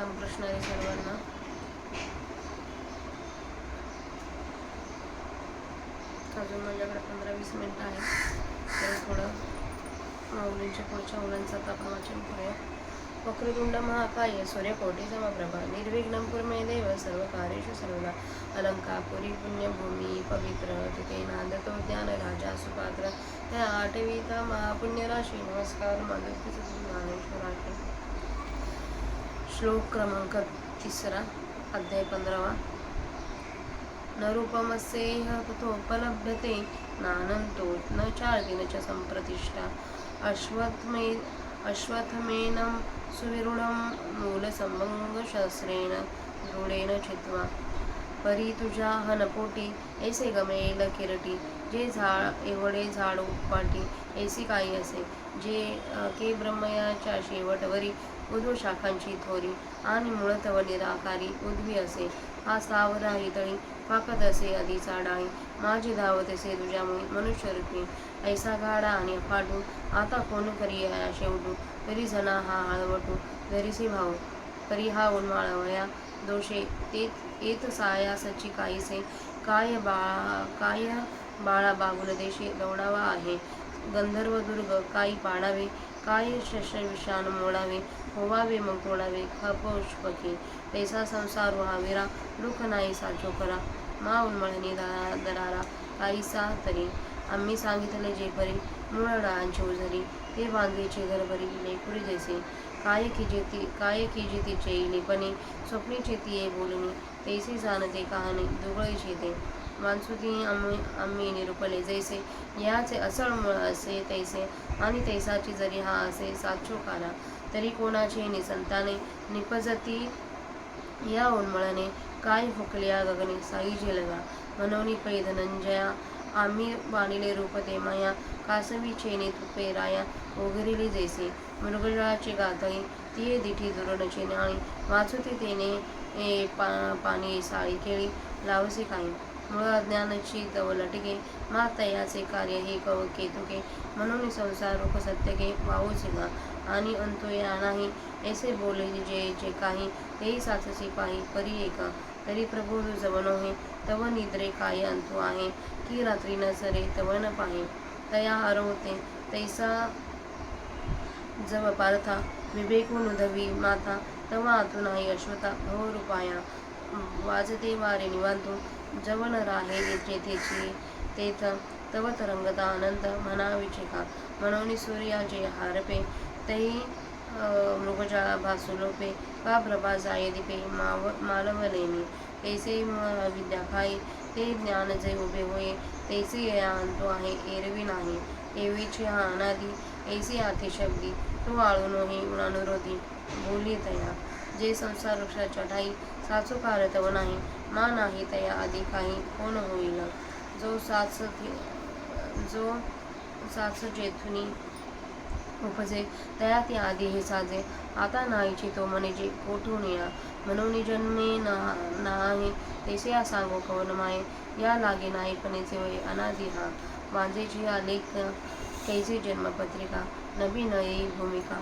रामकृष्ण हरी सर्वांना. अजून माझ्याकडे 15-20 मिनिटं आहेत, तर थोडं माऊलींच्या पुढच्या मुलांचं आपण वाचन करूया. वक्रतुंड महाकाय सूर्यकोटी समप्रभा निर्विघ्नं कुरु देव सर्व कार्येषु सर्वदा. अलंकापुरी पुण्यभूमी पवित्र तिथे नांदतो ज्ञान राजा सुपात्र. त्या आठवीता महापुण्यराशी नमस्कार माधुर्य ज्ञानेश्वराशी. श्लोक क्रमांक 3, अध्याय 15. न रूपमस्येह तथोपलभ्यते नानंतो न चार्दिन च संप्रतिष्ठा. अश्वत्थमेनं सुविरूढं मूलसंभंगशस्त्रेण दृढेन छित्त्वा. परी तुझ्या हनपोटी ऐसे गमेल किरटी. जे एवढे झाड उपपाटी ऐसी काही असे. जे के ब्रह्मयाच्या शेवटवरी उद्व शाखांची थोरी आणि मूळतव निराकारी उद्वी असे. हा स्थावर हितळी पाकत असे आधीचा डाळी. माझी धावत असे तुझ्यामुळे मनुष्यरूपी. ऐसा गाडा आणि फाटू आता कोण करी शेवटू. तरी जना हा हळवटू धरिसी भाऊ. परी हा उन्माळवया दोषे येत साया सची काहीसे. काय बाळा बागुल देशे दौडावा आहे. गंधर्व दुर्ग काही पाडावे. काय शस्त्रविषाण मोडावे. होवावे मग तोडावे खपुष्पकी. तैसा संसार व्हाविरा दुःख नाही साचो करा. मा उन्मळणी दरारा काहीसा तरी. आम्ही सांगितले जे परी मूळ डाळांची उजरी. ते बांधवीचे घरभरी लेकुरी जैसे. काय किजिती चेईलीपणे स्वप्नीचे तिये बोलणी. तैसे जाणते कहाणी दुबळीचे ते. मानसुती आम्ही निरूपले जैसे. याचे असळ मूळ असे तैसे आणि तैसाची जरी हा असे साचो काला. तरी कोणाचे निसंताने निपजती या उन्मळणे. काय फुकल्या गगने साई झेलगा. मनोनी पै धनंजया आम्ही बाणिले रूप ते माया. कासवी चेने तुपे राया ओघरिली जैसे. मृगजळाचे गातळी तिये दिठी दुरणचे नाळी. वाचुते तेने पाणी साळी केळी लावसे काही. मूळ अज्ञानाची तव लटके मा तयाचे कार्य हे केतुके. म्हणून संसार रूप सत्यके वाहूचे गा. आणि अंतो या नाही ऐसे बोले जे काही. तेही साचसी पाही परी एका. तरी प्रभू जवनो हे तव निद्रे काय अंतो आहे. की रात्री न सरे तव न पाहे. तया हरवते तैसा जव पार्था. विवेकून उधवी माता तव आतू नाही अश्वता भवरूपाया. वाजते वारे निवांतो जवन राहे जेथेची तेथ. तव तरंगता अनंत म्हणावीचे का. मनोनी सूर्याचे हारपे तै मृगजळा भासू लोपे. का प्रभा जाये दीपे मालवलेनी. तैसे विद्या खाई ते ज्ञान जे उभे होये. तैसे या अंतो आहे एरवी नाही. एवीचे हा अनादी ऐसे आथे शब्दी. तो आळूनोही अनुरोधी बोली तया. जे संसार वृक्षाच्या ठाई साचो कार तव नाही. मा नाही तया आधी काही कोण होईल. जो साच जेथुनी उपजे तया ती आधी हे साजे. आता नाहीची तो म्हणेजे कोठून या. म्हणून जन्मे नाही तैसे या सांगो कवन माये. या लागे नाही पणेचे वय अनादी हा. वांजेची आलेख कैसे जन्मपत्रिका. नभी न येई भूमिका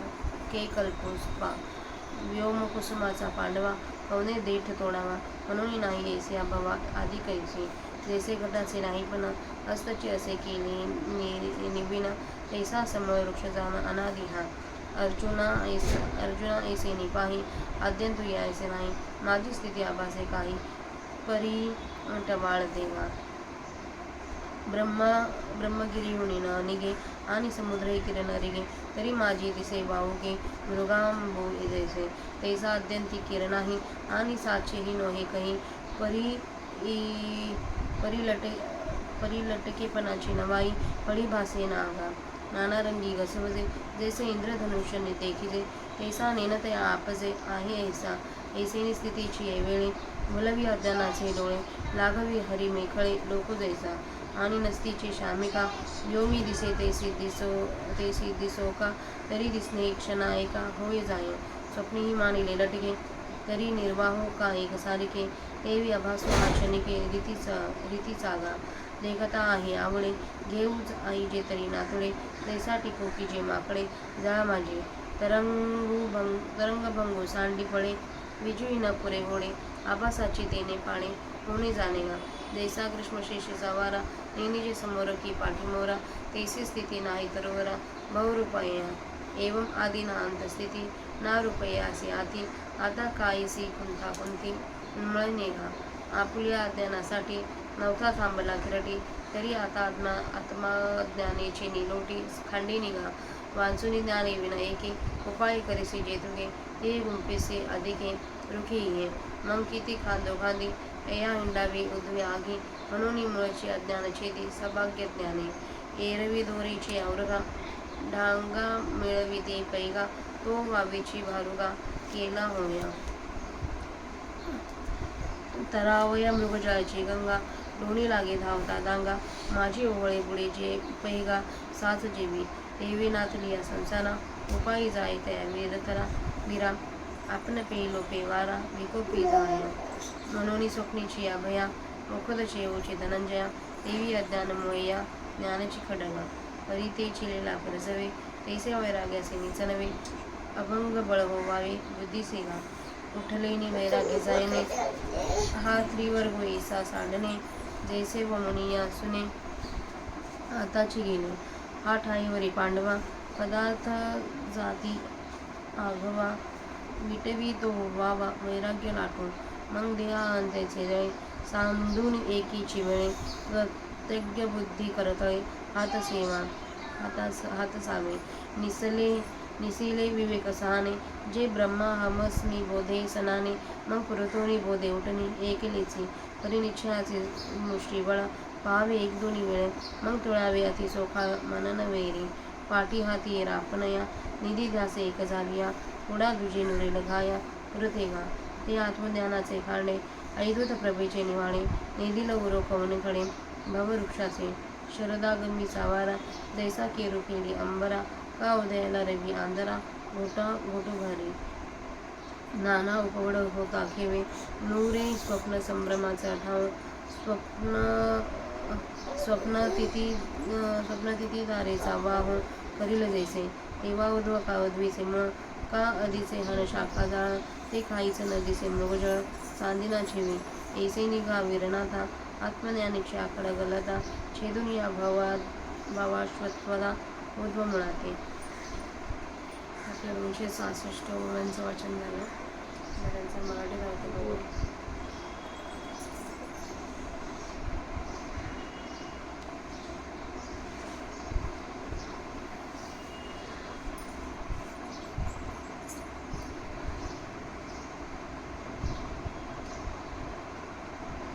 के कल्पुष्पा. व्योम कुसुमाचा पांडवा कवने देठ तोडावा. म्हणून नाही ऐसे अभावा आधी कैसे. जैसे घटाचे नाही पण हस्तचे असे केले निविन. तैसा समूळ वृक्ष जाण अनादी हा. अर्जुना ऐसे निपाही आद्यंतु यायचे नाही. माझी स्थिती आभासे काही परी टवाळ देवा. ब्रह्मगिरीहुनी न निघे आणि समुद्र किरण रिगे. तरी माझी दिसे वाहुके मृगांबू जैसे. तैसा अद्यंती किरणाही आणि साचेही नोहे कही. परिलटकेपणाची नवाई पडी भासे नागा. नानारंगी घसवजे जैसे इंद्रधनुष्य देखिजे. तैसा नेनतया आपजे आहे ऐसा. ऐसेनी स्थितीची ऐवेळी भुलवी अज्ञानाचे डोळे. लागवी हरी मेखळे लोक जैसा. आणि नसतीचे शामिका व्योमी दिसे तैसी दिसो का. तरी दिसणे क्षणा एका होय जाय. स्वप्नीही मानिले लटके तरी निर्वाहो का एक सारिके. एवी अभासो हा क्षणिके रीती चागा. देखता आहे आवळे घेऊच आई जे तरी नातुळे. तैसा टिको की जे माकडे जळा माझे. तरंगभंगो सांडी फळे विजयी न पुरे होणे आभासाची तेने पाणे होणे जाणेगा जैसा ग्रीष्मशेषेचा वारा नेहमीचे समोर की पाठीमोरा तैसी स्थिती नाही तरोवरा बहुरूपाया एवं आदि ना अंत स्थिती ना रूपयासी आती आता काहीसी कुंती निघा आपुल्या ज्ञानासाठी नवथा थांबला किरटी तरी आता आत्मज्ञानेची निलोटी खांडी निघा वांचुनी ज्ञाने विनायके उपाय करीसी जेतुगे ते गुंपेसे अधिके रुखी ये मग किती खांदो खांदी या हिंडावी उद्वे आगी म्हणून मुळची अज्ञान छेदी सभाग्य ज्ञाने एरवी दोरीची आवरगा ढांगा मिळविते पैगा तो वावीची भारुगा केला होया तरावया मृगजळाची गंगा दोन्ही लागे धावता दांगा माझी ओवळे बुडे जे पैगा साथ जेवी देवी नाथलिया संसाना उपायी जाय त्या वेदतरा विरा आपण पेलो पेवारा विकोपी जाय म्हणून स्वप्नीची या भया मुखद चेवची धनंजया देवी अज्ञानमुळे या ज्ञानाची खडगा परी ते चिलेला परजवे तैसे वैराग्याचे निचनवे अभंग बळ होवावे बुद्धीसे गा उठलेने वैराग्य जायने हा त्रिवर होईसा सांडणे जैसे व मुनिया सुने आताची गेले हा ठाईवरी पांडवा पदार्थ जाती आघवा विटवी तो व्हावा वैराग्य लाटून मग देहा अंतेचे जय सांधून एकीची वेळे प्रत्यज्ञ बुद्धी करतळे हात सेवा हात सावे निसिले विवेक सहाने जे ब्रह्मा हमस्मी बोधे सनाने मग पुरतोनी बोधे उठणी एकलेची परिनिच्छयाचे मुष्टीबळ पाहावे एक दोन्ही वेळे मग तुळावे अति सोखा मनन वैरी पाठी हाती रापणया निधी ध्यासे एक झालिया पुढा दुजे नुरेल घाया पुरतेगा ते आत्मज्ञानाचे खाणे ऐदूत प्रभेचे निवाणे निधील उरो कवनकडे भववृक्षाचे शरदागमी सावारा जैसा केरू केली अंबरा का उदयाला रवी आंधरा घोटा घोटू घरी नाना उपवड होता खेवे नूरे स्वप्न संभ्रमाचा ठाव स्वप्नतिथी तारेचा वाहो करील जैसे तेव्हा उद्व कावद्वीचे मळ का अधिचे हन शाखा जाळ ते खाईच नदीचे मृगजळ चांदिना छेवे ऐसे निघा विरणाथा आत्मज्ञानीची आकड गलता छेदून या भावाश्वत्वदा उद्व मुळाते. आपल्या 266 ओव्यांचं वाचन झालं. त्यांचा मराठी अर्थ बघू.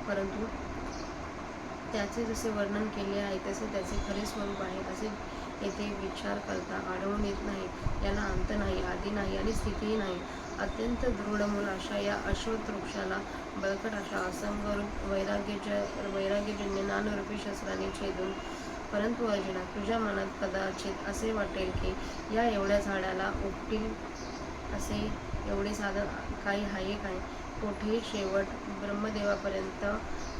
परंतु त्याचे जसे वर्णन केले आहे तसे त्याचे खरे स्वरूप आहे असे येथे विचार करता आढळून येत नाही. याला अंत नाही, आदी नाही आणि स्थितीही नाही. अत्यंत दृढ मूळ अशा या अश्वत्थ वृक्षाला बळकट अशा असंगरूप वैराग्यजन्य नानरूपी शस्त्राने छेदून. परंतु अर्जुना, तुझ्या मनात कदाचित असे वाटेल की या एवढ्या झाडाला उपटील असे एवढे साधन काही आहे काय? कोठे शेवट ब्रह्मदेवापर्यंत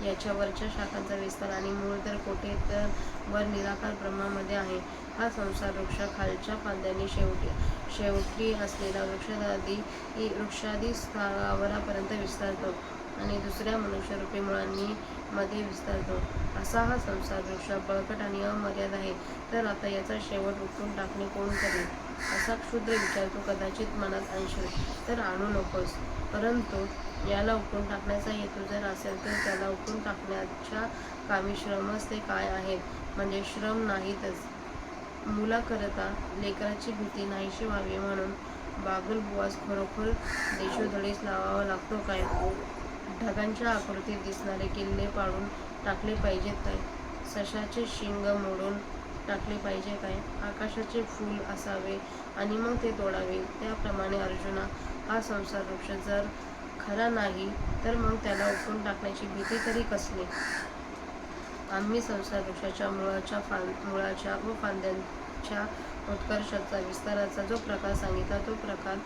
याच्या वरच्या शाखांचा विस्तार आणि मूळ तर कोठे तर वर निराकार ब्रह्मामध्ये आहे. हा संसार वृक्ष खालच्या फांद्यांनी शेवटी असलेला वृक्षादी स्थावरापर्यंत विस्तारतो आणि दुसऱ्या मनुष्यरूपी मुळांनी मध्ये विस्तारतो. असा हा संसार वृक्ष बळकट आणि अमर्याद आहे. तर आता याचा शेवट उपटून टाकणे कोण करेल? असा क्षुद्र विचार तू कदाचित मनात आणशील तर आणू नकोस. परंतु याला उपटून टाकण्याचा हेतू जर असेल तर त्याला उपटून टाकण्याच्या कामी श्रमच ते काय आहेत? म्हणजे श्रम नाहीतच. मुलाकरता लेकराची भीती नाहीशी व्हावी म्हणून बागुल बुवास खरोखर देशोधडीस लावावा लागतो काय? ढगांच्या आकृतीत दिसणारे किल्ले पाडून टाकले पाहिजेत काय? सशाचे शिंग मोडून टाकले पाहिजे काय? आकाशाचे फूल असावे आणि मग ते तोडावे. त्याप्रमाणे अर्जुना, हा संसार वृक्ष जर खरा नाही तर मग त्याला उपटून टाकण्याची भीती तरी कसली? आम्ही संसार वृक्षाच्या मुळाच्या व फांद्यांच्या उत्कर्षाचा विस्ताराचा जो प्रकार सांगितला तो प्रकार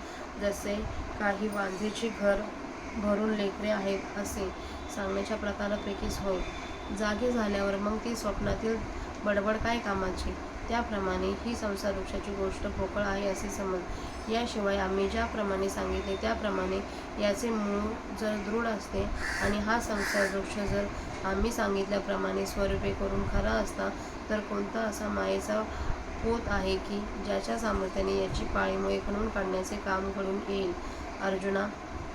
जसे काही वांझेची घर भरून लेकरे आहेत असे सांगण्याच्या प्रकारापैकीच होय. जागे झाल्यावर मग ती स्वप्नातील बडबड काय कामाची? त्याप्रमाणे ही संसार वृक्षाची गोष्ट पोकळ आहे असे समज. याशिवाय आम्ही ज्याप्रमाणे सांगितले त्याप्रमाणे याचे मूळ जर दृढ असते आणि हा संसार वृक्ष जर आम्ही सांगितल्याप्रमाणे स्वरूपे करून खरा असता, तर कोणता असा मायेचा पोत आहे की ज्याच्या सामर्थ्याने याची पाळीमुळे खणून काढण्याचे काम घडून येईल. अर्जुना,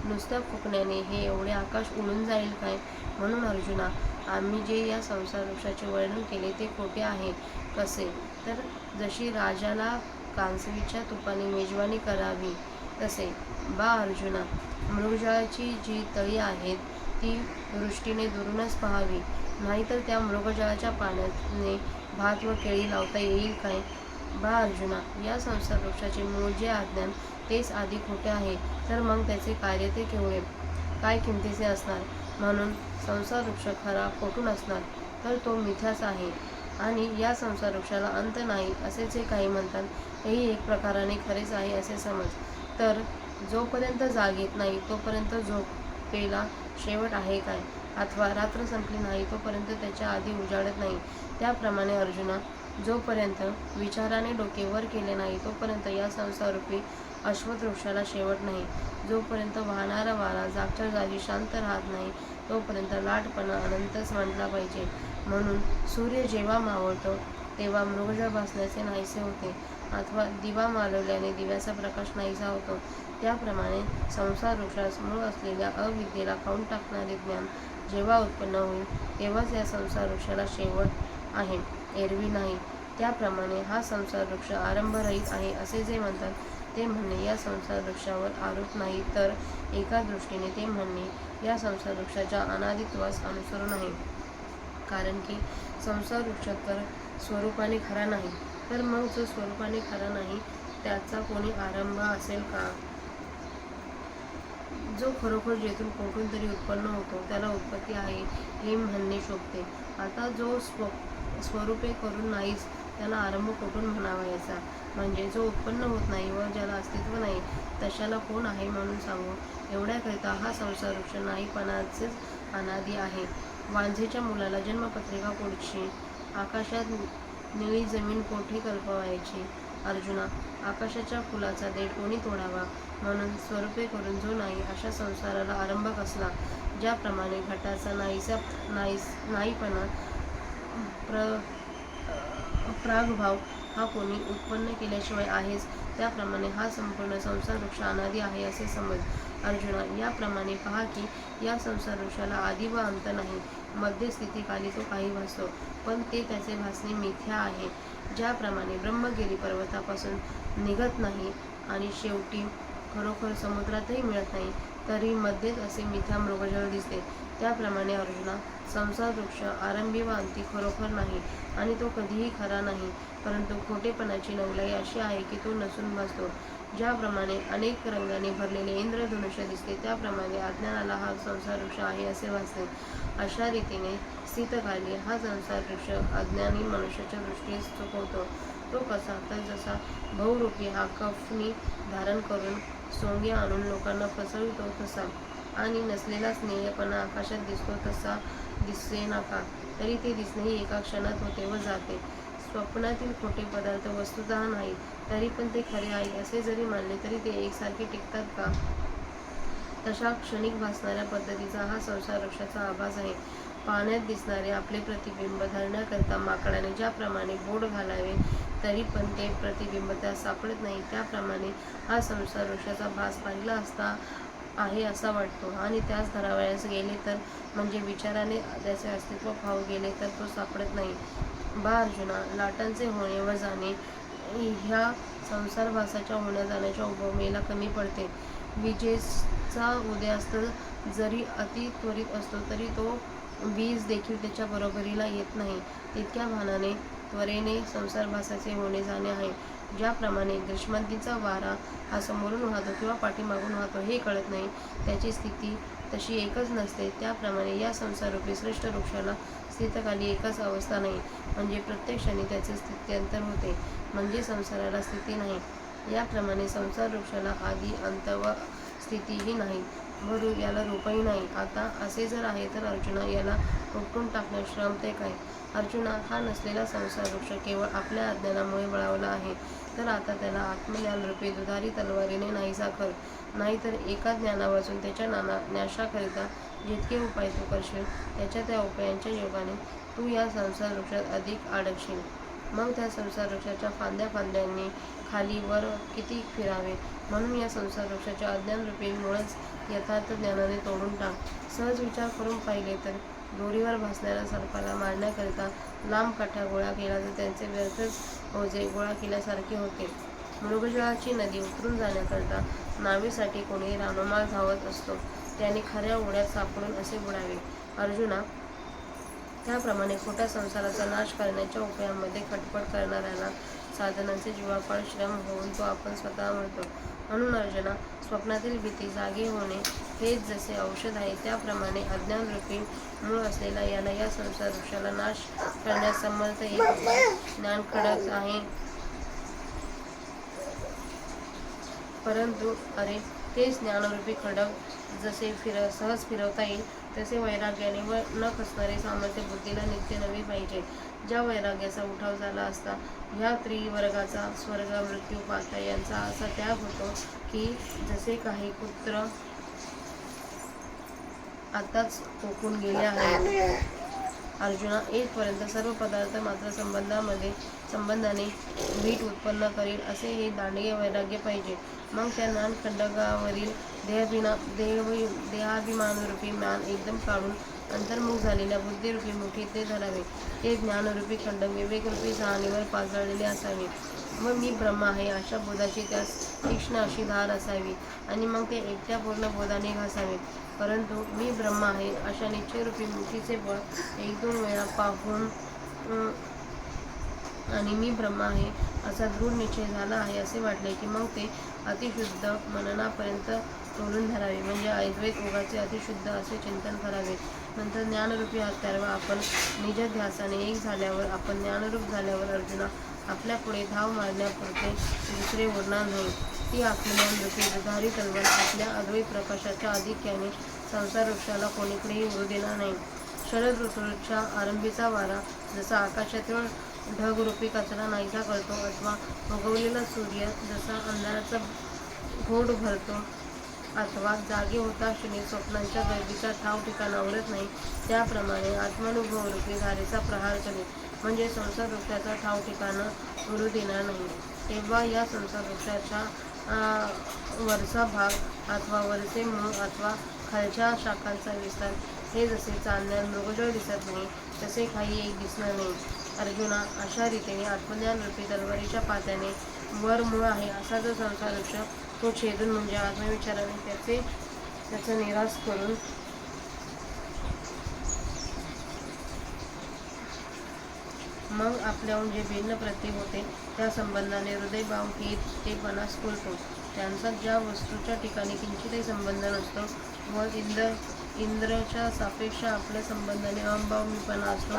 नुसत्या फुकण्याने हे एवढे आकाश उडून जाईल काय? म्हणून अर्जुना, आम्ही जे या संसार वृक्षाचे वर्णन केले ते खोटे आहे. कसे? तर जशी राजाला कांसवीच्या तुपाने मेजवानी करावी तसे. बा अर्जुना, मृगजळाची जी तळी आहेत ती दृष्टीने दुरूनच पाहावी, नाहीतर त्या मृगजळाच्या पाण्याने भात व केळी लावता येईल काय? बा अर्जुना, या संसार वृक्षाचे मूळ जे अज्ञान तेच आधी खोटे आहे, तर मग त्याचे कार्य ते केवढे काय किमतीचे असणार? म्हणून संसार वृक्ष खरा कोठून असणार, तर तो मिथ्याच आहे. आणि या संसार वृक्षाला अंत नाही असे जे काही म्हणतात हेही एक प्रकाराने खरेच आहे असे समज. तर जोपर्यंत जाग येत नाही तोपर्यंत झोपेला शेवट आहे काय? अथवा रात्र संपली नाही तोपर्यंत त्याच्या आधी उजाडत नाही. त्याप्रमाणे अर्जुना, जोपर्यंत विचाराने डोके वर केले नाही तोपर्यंत या संसाररूपी अश्वत्थ वृक्षाला शेवट नाही. जोपर्यंत वाहणारा वारा जागच्या जागी शांत राहत नाही तोपर्यंत लाटपणा अनंतच मानला पाहिजे. म्हणून सूर्य जेव्हा मावळतो तेव्हा मृगजळ भासण्याचे नाहीसे होते, अथवा दिवा मालवल्याने दिव्याचा प्रकाश नाहीसा होतो. त्याप्रमाणे संसार वृक्षास मूळ असलेल्या अविद्येला खाऊन टाकणारे ज्ञान जेव्हा उत्पन्न होईल तेव्हाच या संसार वृक्षाला शेवट आहे, एरवी नाही. त्याप्रमाणे हा संसार वृक्ष आरंभरहित आहे असे जे म्हणतात ते म्हणणे या संसार वृक्षावर आरोप नाही, तर एका दृष्टीने ते म्हणणे या संसार वृक्षाच्या अनादित्वास अनुसरून आहे. कारण की संसार वृक्ष तर स्वरूपाने खरा नाही, तर मग जो स्वरूपाने खरा नाही त्याचा कोणी आरंभ असेल का? जो खरोखर जेथून कोठून तरी उत्पन्न होतो त्याला उत्पत्ती आहे हे म्हणणे शोभते. आता जो स्वरूपे करून नाहीच त्याला आरंभ कोठून म्हणावा याचा? म्हणजे जो उत्पन्न होत नाही व ज्याला अस्तित्व नाही तशाला कोण आहे म्हणून सांगू? एवढ्याकरिता हा संसार वृक्ष नाहीपणाचेच अनादी आहे. वांझेच्या मुलाला जन्मपत्रिका कोठची? आकाशात निळी जमीन कोठे कल्पवायची? अर्जुना, आकाशाच्या फुलाचा देठ कोणी तोडावा? म्हणून स्वरूपे करून जो नाही अशा संसाराला आरंभ कसला? ज्याप्रमाणे घटाचा नाहीपणा प्रागभाव हा कोणी उत्पन्न केल्याशिवाय आहेच, त्याप्रमाणे हा संपूर्ण संसार वृक्ष अनादी आहे असे समज. अर्जुना, याप्रमाणे पहा की या संसार वृक्षाला आदी व अंत नाही. मध्यस्थितीकाली तो काही भासतो, पण ते त्याचे भासणे मिथ्या आहे. ज्याप्रमाणे ब्रह्मगिरी पर्वतापासून निघत नाही आणि शेवटी खरोखर समुद्रातही मिळत नाही, तरी मध्येच असे मिथ्या मृगजळ दिसते. त्याप्रमाणे अर्जुना, संसार वृक्ष आरंभी व अंती खरोखर नाही आणि तो कधीही खरा नाही, परंतु खोटेपणाची नवलाई अशी आहे की तो नसून भासतो. ज्याप्रमाणे अनेक रंगाने भरलेले इंद्रधनुष्य दिसते त्याप्रमाणे अज्ञानाला हा संसार वृक्ष आहे असे भासते. अशा रीतीने स्थितकाली हा संसार वृक्ष अज्ञानी मनुष्याच्या दृष्टीस चुकवतो. तो कसा? तर जसा बहुरूपी हा कफनी धारण करून सोंगे आणून लोकांना फसवितो तसा, आणि नसलेला स्नेहपणा आकाशात दिसतो तसा दिसेना का? तरी ते दिसणेही एका क्षणात होते व जाते. स्वप्नातील खोटे पदार्थ वस्तुतः नाही, तरी पण ते खरे आहे असे जरी मानले तरी ते एकसारखे टिकतात का? तशा क्षणिक भासणाऱ्या पद्धतीचा हा संसार वृक्षाचा आभास आहे. पाण्यात दिसणारे आपले प्रतिबिंब धरण्याकरिता माकडाने ज्याप्रमाणे बोट घालावे तरी पण ते प्रतिबिंब त्यास सापडत नाही, त्याप्रमाणे हा संसार वृक्षाचा भास पाहिला असता आहे असा वाटतो, आणि त्यास धरावयास गेले तर म्हणजे विचाराने त्याचे अस्तित्व पाहू गेले तर तो सापडत नाही. बा अर्जुना, लाटांचे होणे व जाणे ह्या संसारभासाच्या होण्या जाण्याच्या उपमेला कमी पडते. विजेचा उदयास्त जरी अति त्वरित असतो तरी तो वीज देखील त्याच्या बरोबरीला येत नाही. तितक्या भानाने त्वरेने संसारभासाचे होणे जाणे आहे. ज्याप्रमाणे ग्रीष्मांतीचा वारा हा समोरून वाहतो किंवा पाठीमागून वाहतो हे कळत नाही, त्याची स्थिती तशी एकच नसते, त्याप्रमाणे या संसाररूपी श्रेष्ठ वृक्षाला स्थितकाली एकच अवस्था नाही, म्हणजे प्रत्येक क्षणी त्याचे स्थित्यंतर होते, म्हणजे संसाराला स्थिती नाही. याप्रमाणे संसार वृक्षाला आदी अंत व स्थितीही नाही, व याला रूपही नाही. आता असे जर आहे तर अर्जुना, याला उपटून टाकण्यास श्रमते काय? अर्जुना, हा नसलेला संसार वृक्ष केवळ आपल्या अज्ञानामुळे बळावला आहे. तर आता त्याला आत्मज्ञानरूपी दुधारी तलवारीने नाहीसा कर. नाहीतर एका ज्ञानावाचून त्याच्या नाशाकरिता जितके उपाय तू करशील, त्या उपायांच्या योगाने तू या संसार वृक्षात अधिक अडकशील. मग त्या संसार वृक्षाच्या फांद्यांनी खाली वर किती फिरावे. म्हणून या संसार वृक्षाच्या अज्ञानरूपी मुळच यथार्थ ज्ञानाने तोडून टाक. सहज विचार करून पाहिले तर दोरीवर भासणाऱ्या सर्पाला मारण्याकरिता लांब काठ्या गोळा केला तर त्यांचे व्यर्थच ओझे गोळा केल्यासारखे होते. मृगजळाची नदी उतरून जाण्याकरिता नावेसाठी कोणी रानोमाळ धावत असतो, त्याने खऱ्या ओढ्यात सापडून असे बुडावे. अर्जुना, त्याप्रमाणे खोट्या संसाराचा नाश करण्याच्या उपायांमध्ये खटपट करणाऱ्याला साधनांचे जीवापाड श्रम होऊन तो आपण स्वतः मरतो. म्हणून अर्जुना, स्वप्नातील भीती जागे होणे हेच जसे औषध आहे, त्याप्रमाणे अज्ञानरूपी मूळ असलेला याला या संसार वृक्षाला नाश करण्यास समर्थ एक ज्ञान खडक आहे. परंतु अरे, तेच ज्ञानरूपी खडक जसे सहज फिरवता येईल, तसे वैराग्याने व न खचणारे सामर्थ्य बुद्धीला नित्य नवे पाहिजे. ज्या वैराग्याचा उठाव झाला असता ह्या त्रिवर्गाचा स्वर्ग, मृत्यू, पातळ यांचा असा त्याग होतो की जसे काही पुत्र आताच कोकून गेले आहेत. अर्जुना, येथपर्यंत सर्व पदार्थ मात्र संबंधाने वीट उत्पन्न करील असे हे दांडगे वैराग्य पाहिजे. मग त्या ज्ञानखंडकावरील देहाभिमानरूपी म्यान एकदम काढून अंतर्मुख झालेल्या बुद्धिरूपी मुठीत ते धरावे. ते ज्ञानरूपी खंडक विवेकरूपी जाणीवर पाजळलेले असावे व मी ब्रह्म आहे अशा बोधाची त्यास तीक्ष्ण अशी धार असावी आणि मग ते एकट्या पूर्ण बोधाने घासावे. परंतु मी ब्रह्म आहे अशा निश्चयरूपी मुठीचे बळ एक दोन वेळा पाहून आणि मी ब्रह्म आहे असा दृढ निश्चय झाला आहे असे वाटले की मग ते अतिशुद्ध मननापर्यंत तोलून धरावे, म्हणजे अद्वैत ओघाचे अतिशुद्ध असे चिंतन करावे. नंतर ज्ञानरूपी हत्यारावर आपण निजध्यासाने एक झाल्यावर, आपण ज्ञानरूप झाल्यावर अर्जुना, आपल्या पुढे धाव मारण्यापुरते दुसरे उरणार नाही. ती आत्मज्ञानरूपी दुधारी तलवार आपल्या अद्वैत प्रकाशाच्या आधिक्याने संसार वृक्षाला कोणीकडेही उरू देणार नाही. शरद ऋतूच्या आरंभीचा वारा जसा आकाशातील ढगरूपी कचरा नाहीसा करतो अथवा उगवलेला सूर्य जसा अंधाराचा घोट भरतो अथवा जागे होता क्षणी स्वप्नांच्या गर्दीचा ठाव ठिकाणा उरत नाही, त्याप्रमाणे आत्मानुभवरूपी धारेचा प्रहार करेल, म्हणजे संसार वृक्षाचा ठाव ठिकाणा उरू देणार नाही. तेव्हा या संसार वृक्षाच्या वरचा भाग अथवा वरचे मूळ अथवा खालच्या शाखांचा विस्तार हे जसे चांदण्यात मृगजळ दिसत नाही तसे काही एक दिसणार नाही. अर्जुना, अशा रीतीने आत्मज्ञानरूपी तलवारीच्या पात्याने वर मूळ आहे असा जो संसार वृक्ष तो छेदून, म्हणजे आत्मविचाराने त्याचा निराश करून मग आपल्याहून जे भिन्न प्रतीक होते त्या संबंधाने हृदयभाव हेतेपणा स्फुरतो. त्यांचा ज्या वस्तूच्या ठिकाणी किंचितही संबंध नसतो व इंद्रच्या सापेक्ष आपल्या संबंधाने अहंभावमीपणा असतो.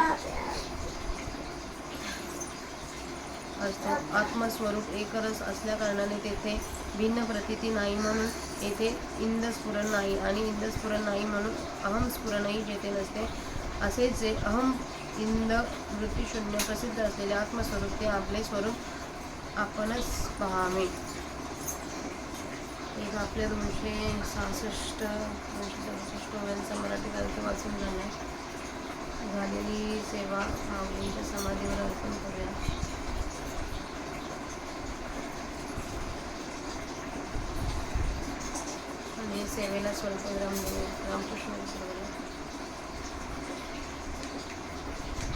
आत्मस्वरूप एकरस असल्याकारणाने तेथे भिन्न प्रतीती नाही म्हणून येथे इंद्रस्फुरण नाही आणि इंद्रस्फुरण नाही म्हणून अहमस्फुरणही जेथे नसते. असेच जे अहम इंद वृत्तीशून्य प्रसिद्ध असलेले आत्मस्वरूप ते आपले स्वरूप आपणच पाहावे. एक आपल्या 266 ओव्यांचा मराठी ग्रंथ वाचून झालेली सेवा माऊलींच्या समाधीवर अर्पण करूया. आणि सेवेला स्वल्प विराम देऊ. रामकृष्ण.